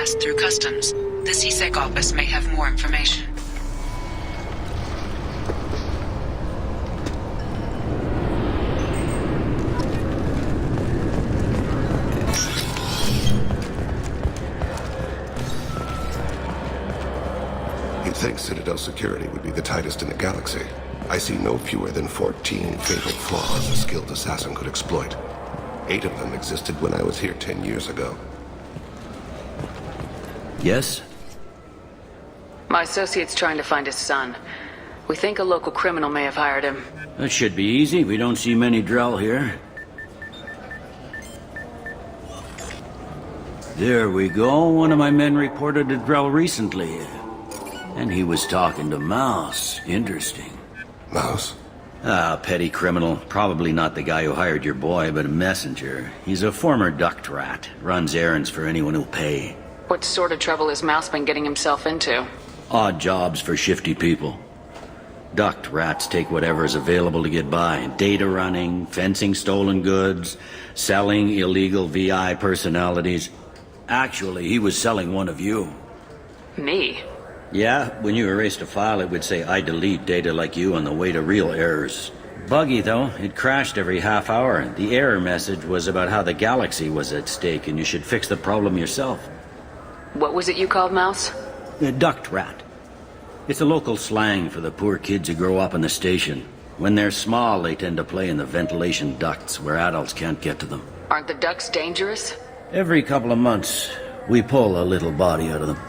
passed through customs. The CSEC office may have more information. You'd think Citadel security would be the tightest in the galaxy. I see no fewer than 14 fatal flaws a skilled assassin could exploit. 8 of them existed when I was here 10 years ago. Yes? My associate's trying to find his son. We think a local criminal may have hired him. That should be easy. We don't see many Drell here. There we go. One of my men reported a Drell recently. And he was talking to Mouse. Interesting. Mouse? Ah, petty criminal. Probably not the guy who hired your boy, but a messenger. He's a former duct rat. Runs errands for anyone who'll pay. What sort of trouble has Mouse been getting himself into? Odd jobs for shifty people. Duct rats take whatever's available to get by. Data running, fencing stolen goods, selling illegal VI personalities. Actually, he was selling one of you. Me? Yeah, when you erased a file, it would say, I delete data like you on the way to real errors. Buggy, though. It crashed every half hour. The error message was about how the galaxy was at stake, and you should fix the problem yourself. What was it you called Mouse? A duct rat. It's a local slang for the poor kids who grow up in the station. When they're small, they tend to play in the ventilation ducts where adults can't get to them. Aren't the ducts dangerous? Every couple of months, we pull a little body out of them.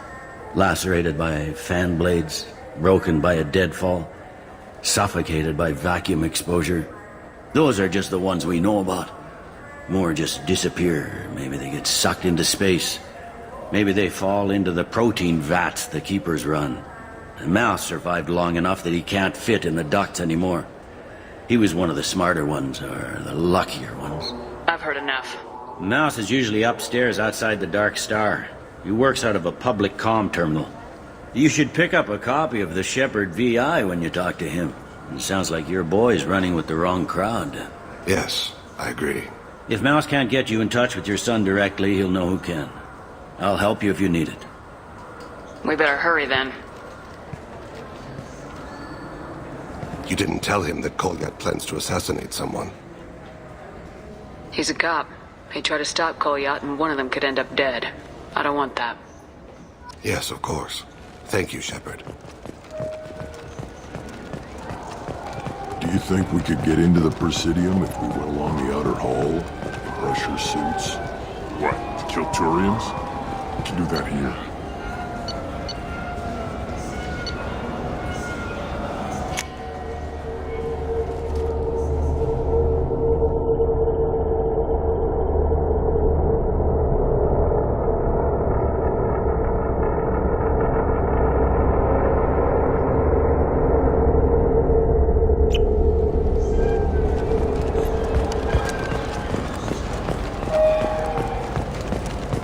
Lacerated by fan blades, broken by a deadfall, suffocated by vacuum exposure. Those are just the ones we know about. More just disappear. Maybe they get sucked into space. Maybe they fall into the protein vats the keepers run. And Mouse survived long enough that he can't fit in the ducts anymore. He was one of the smarter ones, or the luckier ones. I've heard enough. Mouse is usually upstairs outside the Dark Star. He works out of a public comm terminal. You should pick up a copy of the Shepherd VI when you talk to him. It sounds like your boy's running with the wrong crowd. Yes, I agree. If Mouse can't get you in touch with your son directly, he'll know who can. I'll help you if you need it. We better hurry then. You didn't tell him that Kolyat plans to assassinate someone. He's a cop. He tried to stop Kolyat and one of them could end up dead. I don't want that. Yes, of course. Thank you, Shepard. Do you think we could get into the Presidium if we went along the outer hall? The pressure suits? What, to kill Turians? We can do that here.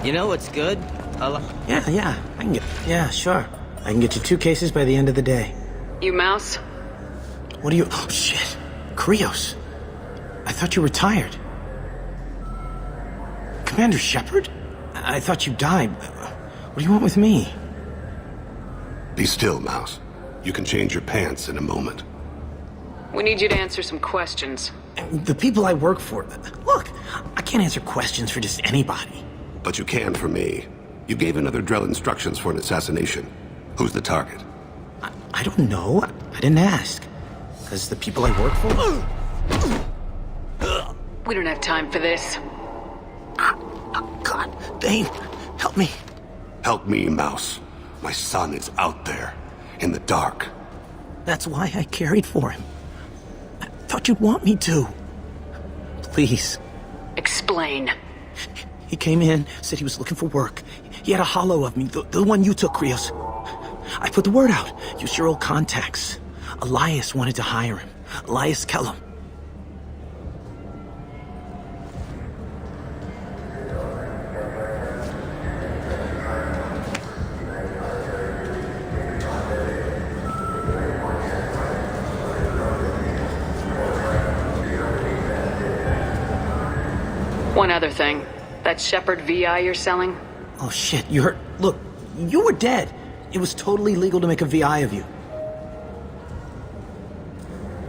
You know what's good? Yeah, sure. I can get you 2 cases by the end of the day. You Mouse? What are you... Oh, shit. Krios. I thought you retired. Commander Shepard? I thought you died. What do you want with me? Be still, Mouse. You can change your pants in a moment. We need you to answer some questions. The people I work for... Look, I can't answer questions for just anybody. But you can for me. You gave another Drell instructions for an assassination. Who's the target? I don't know. I didn't ask. Because the people I work for... We don't have time for this. God, Dane, help me. Help me, Mouse. My son is out there, in the dark. That's why I carried for him. I thought you'd want me to. Please. Explain. He came in, said he was looking for work. He had a holo of me, the one you took, Krios. I put the word out. Use your old contacts. Elias wanted to hire him. Elias Kellum. One other thing. That Shepherd VI you're selling? Oh, shit, you heard... Look, You were dead. It was totally legal to make a VI of you.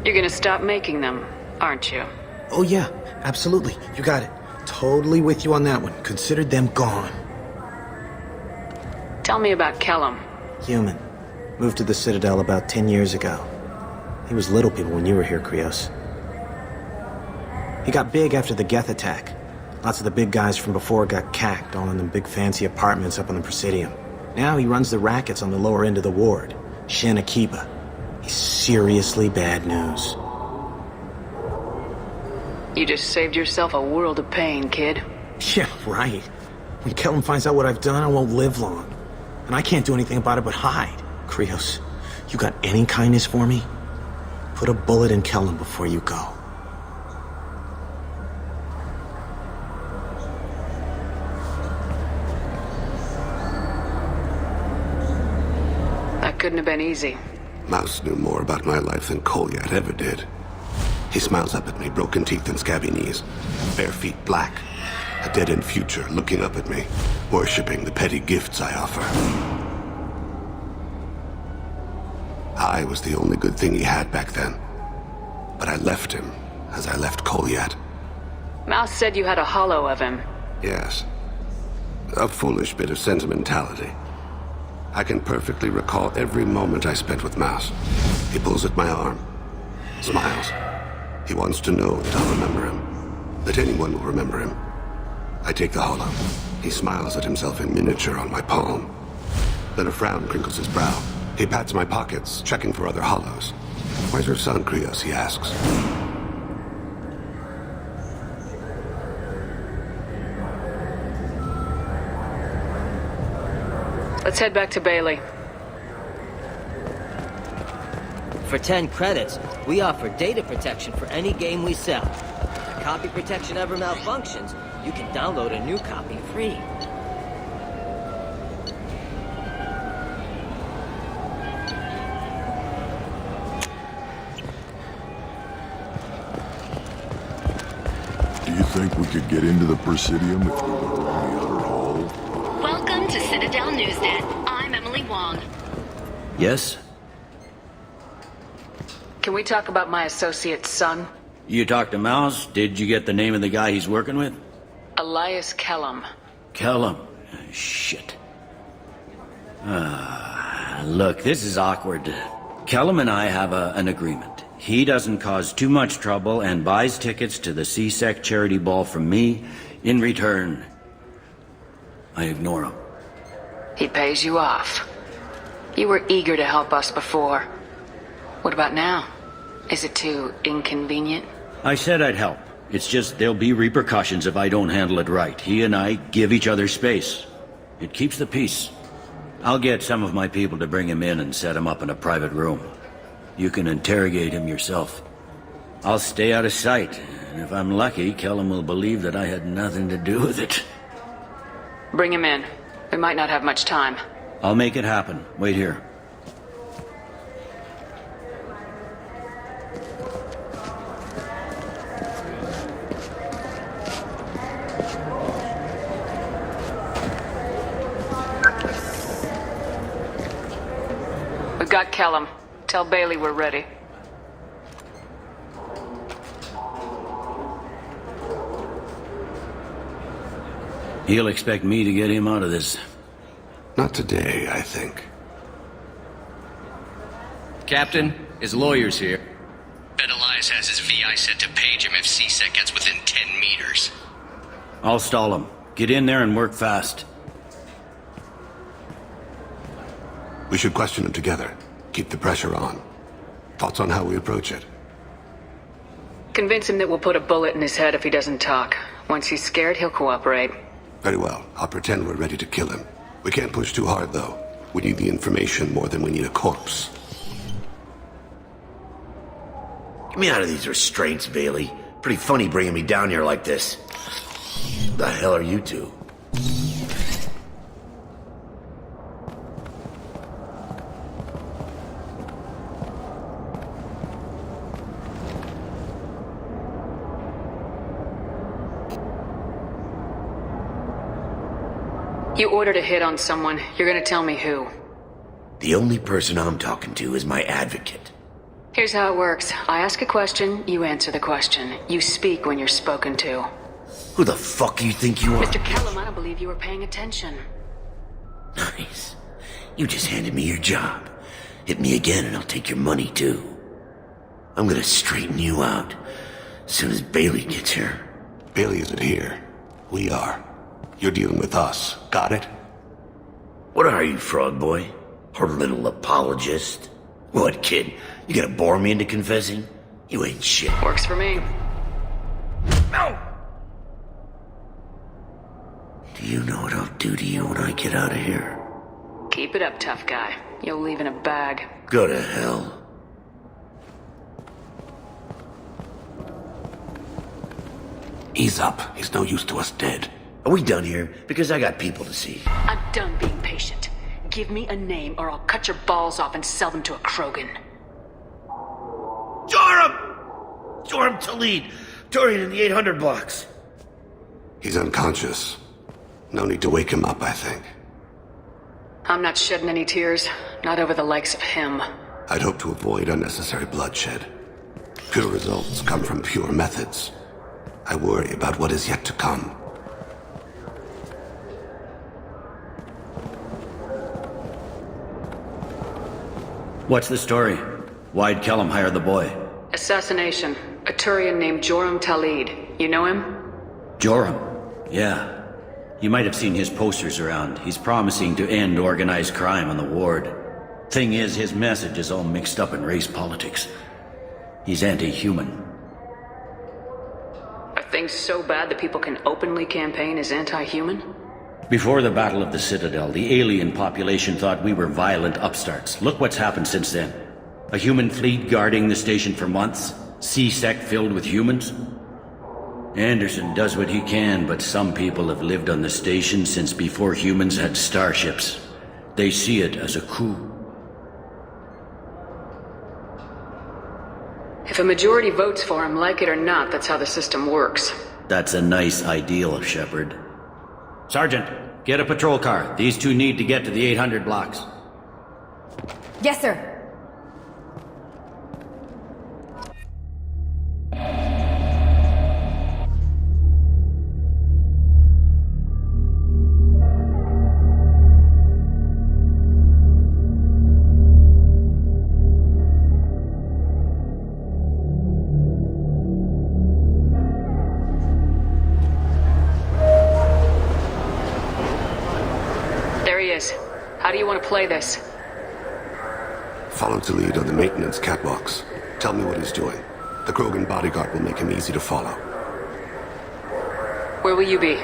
You're gonna stop making them, aren't you? Oh yeah, absolutely. You got it. Totally with you on that one. Considered them gone. Tell me about Kellum. Human. Moved to the Citadel about 10 years ago. He was little people when you were here, Krios. He got big after the Geth attack. Lots of the big guys from before got cacked, all in them big fancy apartments up on the Presidium. Now he runs the rackets on the lower end of the ward. Shin Akiba. He's seriously bad news. You just saved yourself a world of pain, kid. Yeah, right. When Kellum finds out what I've done, I won't live long. And I can't do anything about it but hide. Krios, you got any kindness for me? Put a bullet in Kellum before you go. That couldn't have been easy. Mouse knew more about my life than Kolyat ever did. He smiles up at me, broken teeth and scabby knees. Bare feet black. A dead-end future looking up at me, worshipping the petty gifts I offer. I was the only good thing he had back then. But I left him, as I left Kolyat. Mouse said you had a hollow of him. Yes. A foolish bit of sentimentality. I can perfectly recall every moment I spent with Mouse. He pulls at my arm. Smiles. He wants to know that I'll remember him. That anyone will remember him. I take the hollow. He smiles at himself in miniature on my palm. Then a frown crinkles his brow. He pats my pockets, checking for other hollows. Where's your son, Krios? He asks. Let's head back to Bailey. For 10 credits, we offer data protection for any game we sell. If copy protection ever malfunctions, you can download a new copy free. Do you think we could get into the Presidium if we went along the outer hall? Welcome to Citadel Newsnet. I'm Emily Wong. Yes? Can we talk about my associate's son? You talked to Mouse? Did you get the name of the guy he's working with? Elias Kellum. Kellum. Shit. Look, this is awkward. Kellum and I have an agreement. He doesn't cause too much trouble and buys tickets to the C-Sec charity ball from me. In return, I ignore him. He pays you off. You were eager to help us before. What about now? Is it too inconvenient? I said I'd help. It's just there'll be repercussions if I don't handle it right. He and I give each other space. It keeps the peace. I'll get some of my people to bring him in and set him up in a private room. You can interrogate him yourself. I'll stay out of sight, and if I'm lucky, Kellum will believe that I had nothing to do with it. Bring him in. We might not have much time. I'll make it happen. Wait here. We've got Kellum. Tell Bailey we're ready. He'll expect me to get him out of this. Not today, I think. Captain, his lawyer's here. Bet Elias has his VI set to page him if C-Sec gets within 10 meters. I'll stall him. Get in there and work fast. We should question him together. Keep the pressure on. Thoughts on how we approach it? Convince him that we'll put a bullet in his head if he doesn't talk. Once he's scared, he'll cooperate. Very well. I'll pretend we're ready to kill him. We can't push too hard, though. We need the information more than we need a corpse. Get me out of these restraints, Bailey. Pretty funny bringing me down here like this. The hell are you two? You ordered a hit on someone. You're gonna tell me who. The only person I'm talking to is my advocate. Here's how it works. I ask a question, you answer the question. You speak when you're spoken to. Who the fuck you think you are? Mr. Callum, I don't believe you were paying attention. Nice. You just handed me your job. Hit me again and I'll take your money too. I'm gonna straighten you out as soon as Bailey gets here. Bailey isn't here. We are. You're dealing with us. Got it? What are you, frog boy? Her little apologist? What, kid? You gonna bore me into confessing? You ain't shit. Works for me. No! Do you know what I'll do to you when I get out of here? Keep it up, tough guy. You'll leave in a bag. Go to hell. Ease up. He's no use to us dead. Are we done here? Because I got people to see. I'm done being patient. Give me a name or I'll cut your balls off and sell them to a Krogan. Joram! Joram Talid! Dorian in the 800 blocks. He's unconscious. No need to wake him up, I think. I'm not shedding any tears. Not over the likes of him. I'd hope to avoid unnecessary bloodshed. Pure results come from pure methods. I worry about what is yet to come. What's the story? Why'd Kellum hire the boy? Assassination. A Turian named Joram Talid. You know him? Joram? Yeah. You might have seen his posters around. He's promising to end organized crime on the ward. Thing is, his message is all mixed up in race politics. He's anti-human. Are things so bad that people can openly campaign as anti-human? Before the Battle of the Citadel, the alien population thought we were violent upstarts. Look what's happened since then. A human fleet guarding the station for months. C-Sec filled with humans. Anderson does what he can, but some people have lived on the station since before humans had starships. They see it as a coup. If a majority votes for him, like it or not, that's how the system works. That's a nice ideal, Shepard. Sergeant, get a patrol car. These two need to get to the 800 blocks. Yes, sir. How do you want to play this? Follow to lead on the maintenance catwalks. Tell me what he's doing. The Krogan bodyguard will make him easy to follow. Where will you be?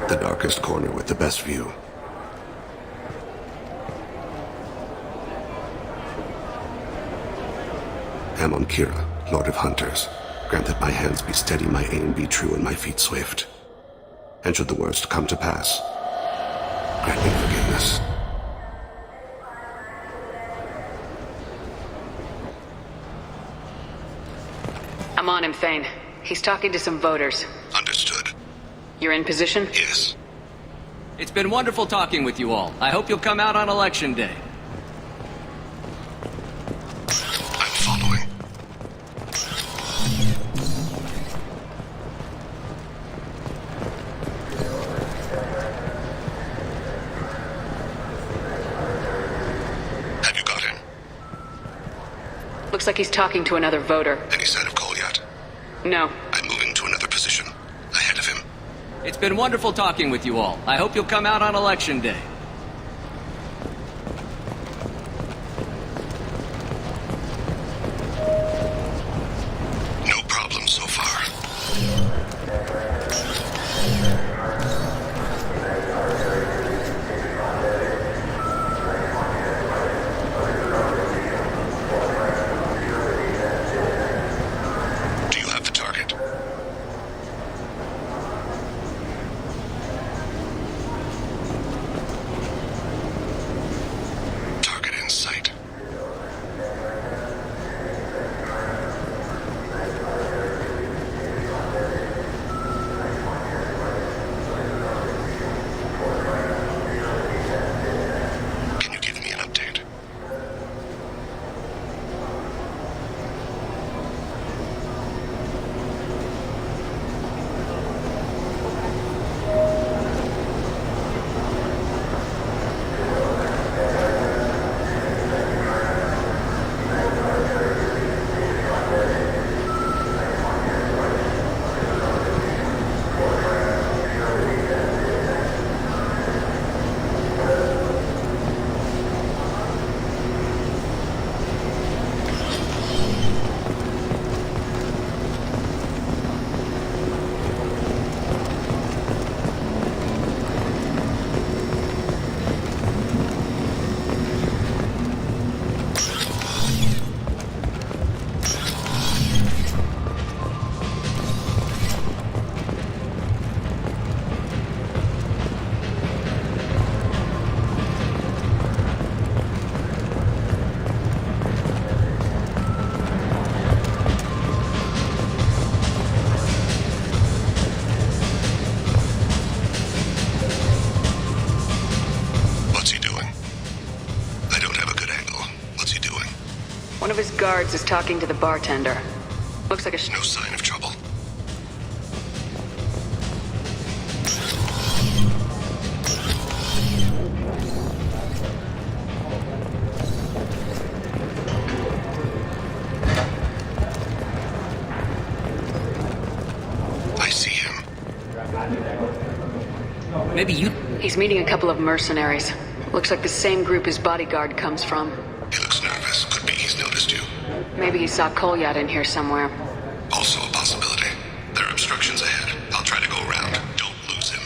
The darkest corner with the best view. Amon Kira, Lord of Hunters. Grant that my hands be steady, my aim be true, and my feet swift. And should the worst come to pass, grant me forgiveness. I'm on him, Thane. He's talking to some voters. Understood. You're in position? Yes. It's been wonderful talking with you all. I hope you'll come out on Election Day. I'm following. Have you got him? Looks like he's talking to another voter. Any sign of call yet? No. I'm moving to another position. Ahead of him. It's been wonderful talking with you all. I hope you'll come out on Election Day. No problem so far. Do you have the target? guards is talking to the bartender. Looks like a No sign of trouble. I see him. Maybe you... He's meeting a couple of mercenaries. Looks like the same group his bodyguard comes from. He looks nervous. Could be he's noticed you. Maybe he saw Kolyat in here somewhere. Also a possibility. There are obstructions ahead. I'll try to go around. Don't lose him.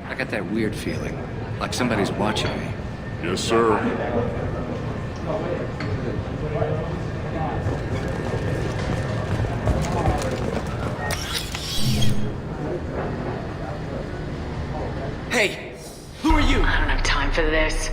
I got that weird feeling. Like somebody's watching me. Yes, sir. Hey! Who are you? I don't have time for this.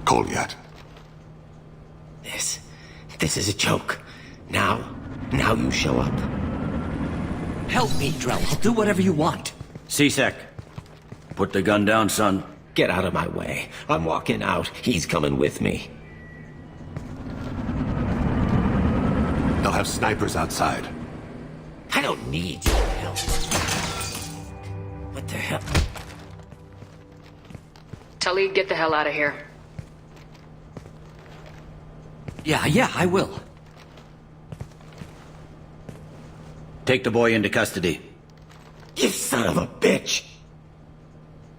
Kolyat. This is a joke. Now you show up. Help me, Drell. I'll do whatever you want. C-Sec. Put the gun down, son. Get out of my way. I'm walking out. He's coming with me. They'll have snipers outside. I don't need your help. What the hell? Talib, get the hell out of here. Yeah, I will. Take the boy into custody. You son of a bitch!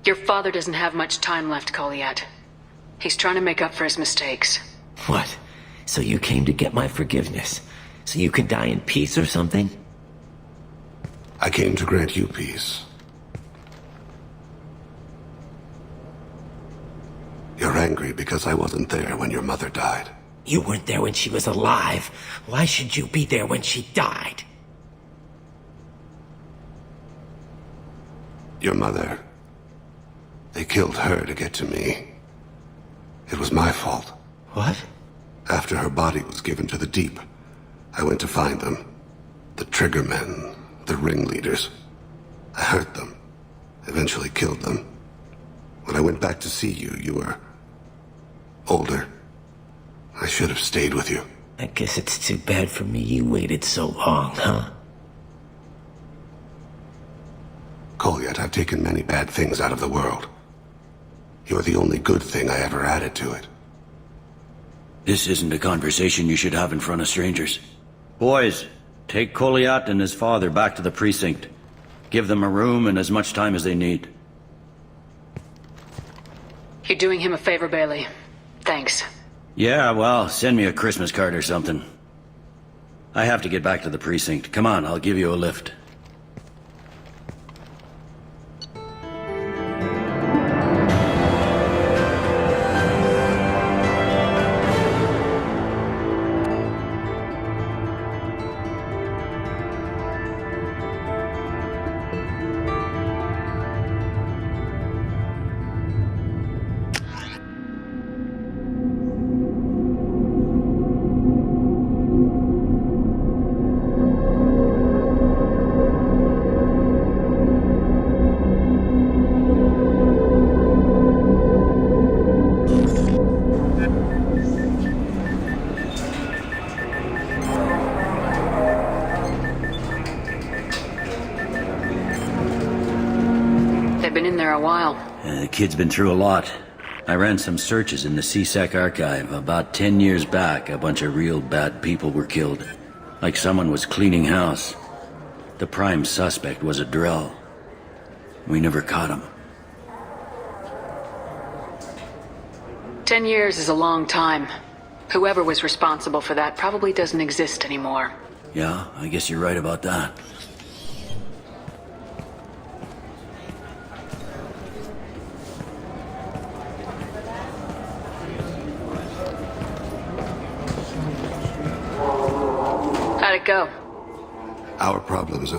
Your father doesn't have much time left, Kolyat. He's trying to make up for his mistakes. What? So you came to get my forgiveness? So you can die in peace or something? I came to grant you peace. You're angry because I wasn't there when your mother died. You weren't there when she was alive. Why should you be there when she died? Your mother... They killed her to get to me. It was my fault. What? After her body was given to the deep, I went to find them. The triggermen, the ringleaders. I hurt them. Eventually killed them. When I went back to see you, you were... older. I should have stayed with you. I guess it's too bad for me you waited so long, huh? Kolyat, I've taken many bad things out of the world. You're the only good thing I ever added to it. This isn't a conversation you should have in front of strangers. Boys, take Kolyat and his father back to the precinct. Give them a room and as much time as they need. You're doing him a favor, Bailey. Thanks. Yeah, well, send me a Christmas card or something. I have to get back to the precinct. Come on, I'll give you a lift. They've been in there a while. The kid's been through a lot. I ran some searches in the CSEC archive. About 10 years back, a bunch of real bad people were killed. Like someone was cleaning house. The prime suspect was a drill. We never caught him. 10 years is a long time. Whoever was responsible for that probably doesn't exist anymore. Yeah, I guess you're right about that. How'd it go? Our problems,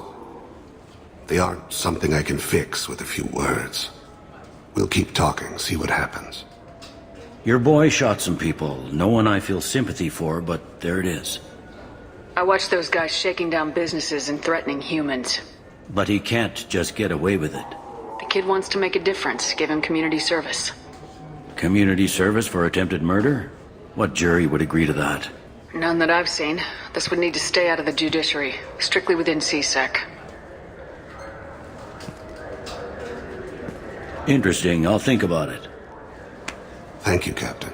they aren't something I can fix with a few words. We'll keep talking, see what happens. Your boy shot some people. No one I feel sympathy for, but there it is. I watched those guys shaking down businesses and threatening humans. But he can't just get away with it. The kid wants to make a difference. Give him community service. Community service for attempted murder? What jury would agree to that? None that I've seen. This would need to stay out of the judiciary, strictly within CSEC. Interesting. I'll think about it. Thank you, Captain.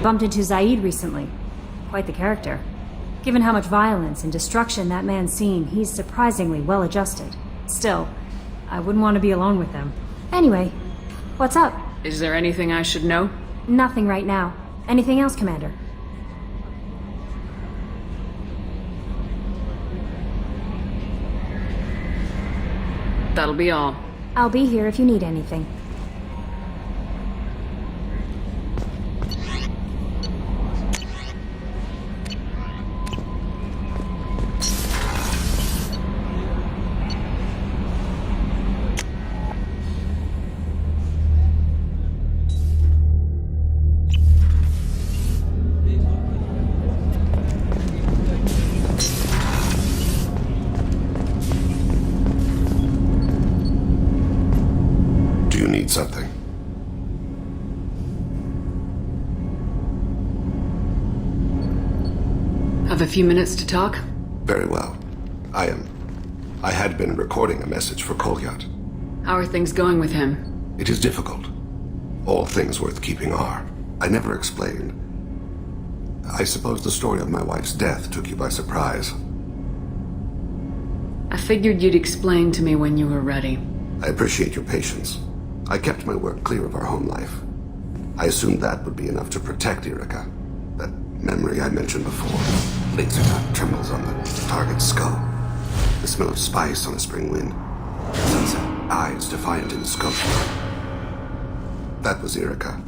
Bumped into Zaid recently. Quite the character. Given how much violence and destruction that man's seen, he's surprisingly well adjusted. Still, I wouldn't want to be alone with them. Anyway, what's up? Is there anything I should know? Nothing right now. Anything else, Commander? That'll be all. I'll be here if you need anything. Something. Have a few minutes to talk? Very well. I had been recording a message for Kolyat. How are things going with him? It is difficult. All things worth keeping are. I never explained. I suppose the story of my wife's death took you by surprise. I figured you'd explain to me when you were ready. I appreciate your patience. I kept my work clear of our home life. I assumed that would be enough to protect Erica. That memory I mentioned before. Laser dot trembles on the target's skull. The smell of spice on a spring wind. Sunset eyes defiant in the scope. That was Erica.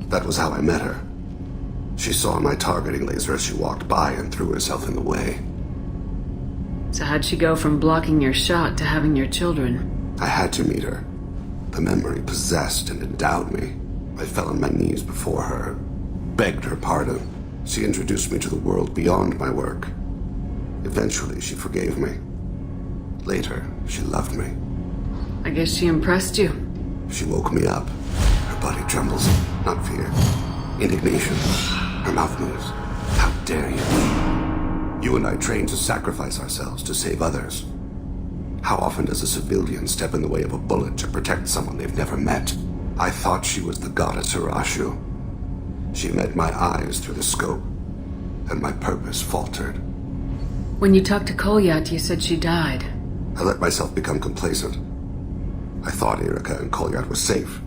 That was how I met her. She saw my targeting laser as she walked by and threw herself in the way. So how'd she go from blocking your shot to having your children? I had to meet her. The memory possessed and endowed me. I fell on my knees before her, begged her pardon. She introduced me to the world beyond my work. Eventually, she forgave me. Later, she loved me. I guess she impressed you. She woke me up. Her body trembles, not fear. Indignation. Her mouth moves. How dare you? You and I trained to sacrifice ourselves to save others. How often does a civilian step in the way of a bullet to protect someone they've never met? I thought she was the goddess Hirashu. She met my eyes through the scope, and my purpose faltered. When you talked to Kolyat, you said she died. I let myself become complacent. I thought Erica and Kolyat were safe.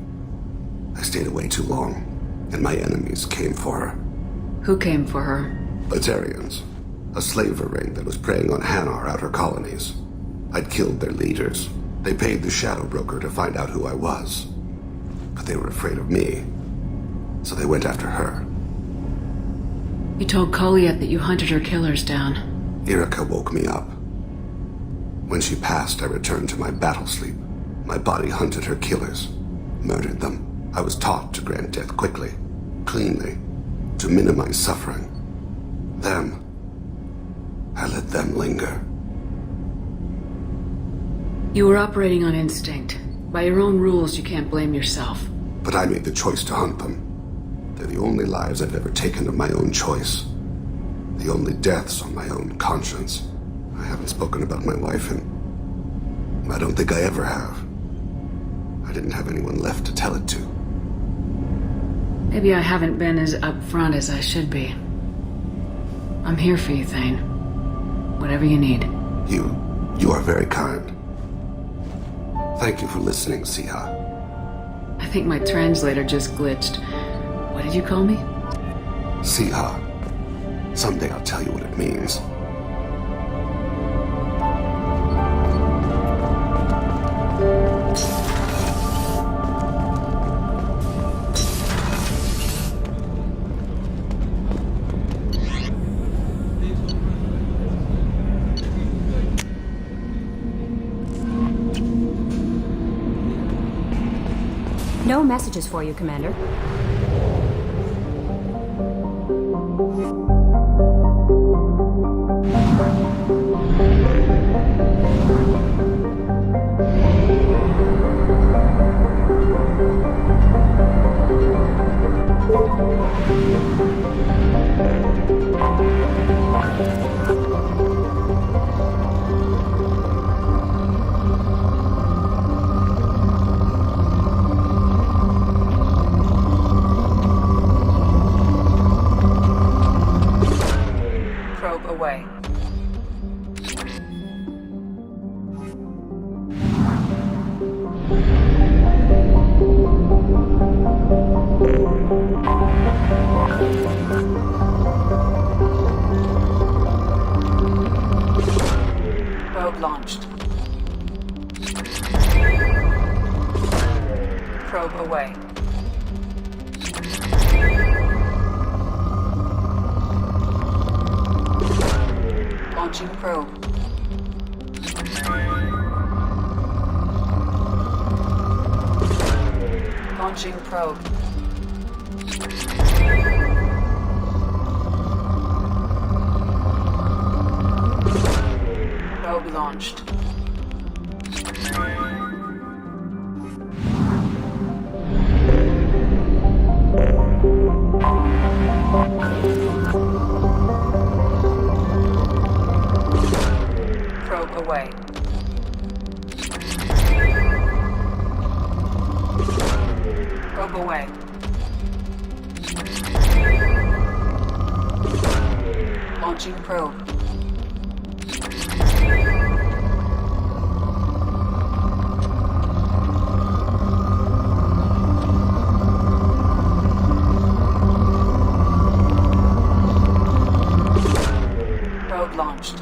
I stayed away too long, and my enemies came for her. Who came for her? Batarians. A slaver ring that was preying on Hanar outer colonies. I'd killed their leaders. They paid the shadow broker to find out who I was. But they were afraid of me. So they went after her. You told Koliet that you hunted her killers down. Irika woke me up. When she passed, I returned to my battle sleep. My body hunted her killers, murdered them. I was taught to grant death quickly, cleanly, to minimize suffering. Then, I let them linger. You were operating on instinct. By your own rules, you can't blame yourself. But I made the choice to hunt them. They're the only lives I've ever taken of my own choice. The only deaths on my own conscience. I haven't spoken about my wife, and I don't think I ever have. I didn't have anyone left to tell it to. Maybe I haven't been as upfront as I should be. I'm here for you, Thane. Whatever you need. You are very kind. Thank you for listening, Siha. I think my translator just glitched. What did you call me? Siha. Someday I'll tell you what it means. No messages for you, Commander. Away. Probe launched. Probe away. Launching probe. Launching probe. Probe launched. Probe away. Probe away. Launching probe. Probe launched.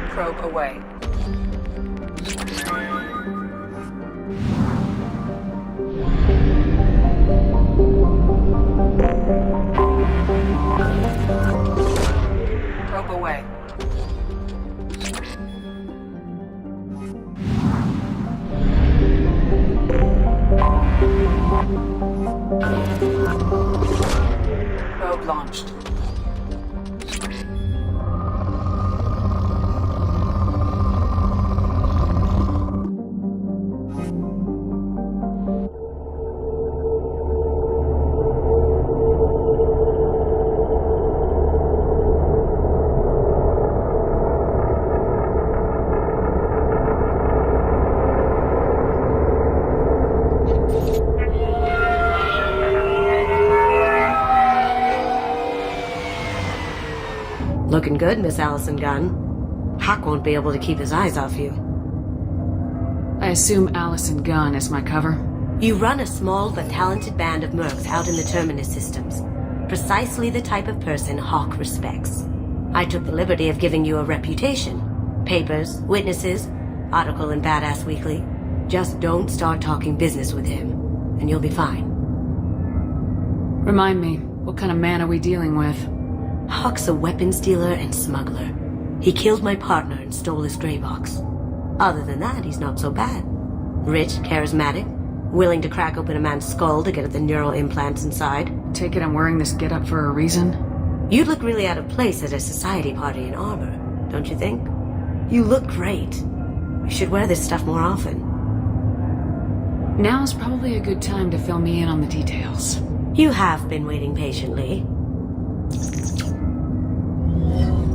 Probe away. Probe away. Probe launched. Looking good, Miss Allison Gunn. Hawk won't be able to keep his eyes off you. I assume Allison Gunn is my cover? You run a small but talented band of mercs out in the Terminus systems. Precisely the type of person Hawk respects. I took the liberty of giving you a reputation. Papers, witnesses, article in Badass Weekly. Just don't start talking business with him, and you'll be fine. Remind me, what kind of man are we dealing with? Hawk's a weapons dealer and smuggler. He killed my partner and stole his gray box. Other than that, he's not so bad. Rich, charismatic, willing to crack open a man's skull to get at the neural implants inside. Take it I'm wearing this getup for a reason? You'd look really out of place at a society party in armor, don't you think? You look great. You should wear this stuff more often. Now's probably a good time to fill me in on the details. You have been waiting patiently.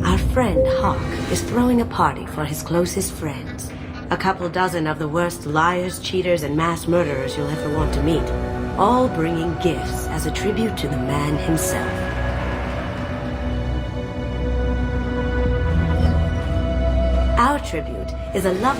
Our friend Hawk is throwing a party for his closest friends. A couple dozen of the worst liars, cheaters, and mass murderers you'll ever want to meet. All bringing gifts as a tribute to the man himself. Our tribute is a love...